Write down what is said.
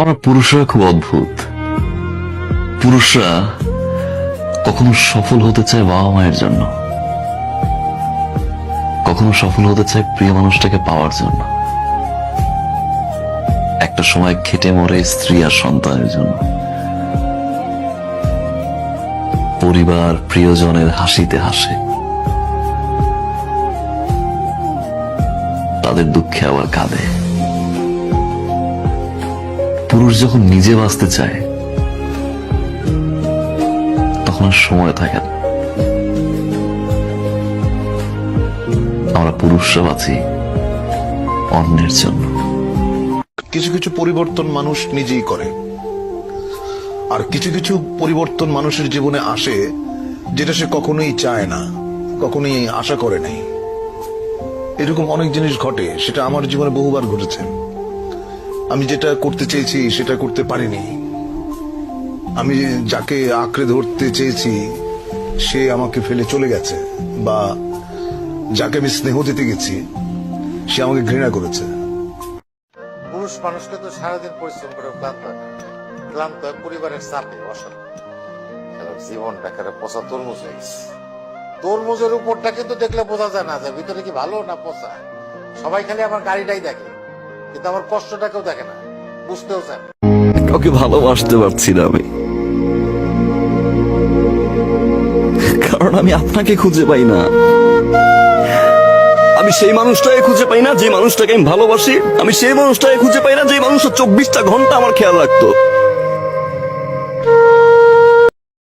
আমরা পুরুষরা খুব অদ্ভুত। পুরুষরা কখনো সফল হতে চায় বাবা মায়ের জন্য, কখনো সফল হতে চায় প্রিয় মানুষটাকে পাওয়ার জন্য, একটা সময় খেটে মরে স্ত্রী আর সন্তানের জন্য, পরিবার প্রিয়জনের হাসিতে হাসে, তাদের দুঃখে আবার কাঁদে। পুরুষ যখন নিজে বাঁচতে চায় তখন আর সময় থাকে না। আমরা পুরুষরা বাঁচি অন্যের জন্য। কিছু কিছু পরিবর্তন মানুষ নিজেই করে, আর কিছু কিছু পরিবর্তন মানুষের জীবনে আসে যেটা সে কখনোই চায় না, কখনোই আশা করে নাই। এরকম অনেক জিনিস ঘটে, সেটা আমার জীবনে বহুবার ঘটেছে। আমি যেটা করতে চেয়েছি সেটা করতে পারিনি। আমি যাকে আঁকড়ে ধরতে চেয়েছি সে আমাকে ফেলে চলে গেছে, বা যাকে আমি স্নেহ দিতে গেছি সে আমাকে ঘৃণা করেছে। পুরুষ মানুষকে তো সারাদিন পরিশ্রম করে ক্লান্ত পরিবারের চাপে অশান্তি, জীবনটা কেন পচা তরমুজ হয়ে গেছে। তরমুজের উপরটা কিন্তু দেখলে বোঝা যায় না যে ভিতরে কি ভালো না পচা। সবাই খালি আমার গাড়িটাই দেখে, কিন্তু আমার কষ্টটা কেউ দেখে না, বুঝতেও চায় না। কাউকে ভালোবাসতে পারছি না আমি, কারণ আমি আপনাকে খুঁজে পাই না। আমি সেই মানুষটাকে খুঁজে পাই না যে মানুষটাকে আমি ভালোবাসি। আমি সেই মানুষটাকে খুঁজে পাই না যে মানুষটা 24টা ঘন্টা আমার খেয়াল রাখতো।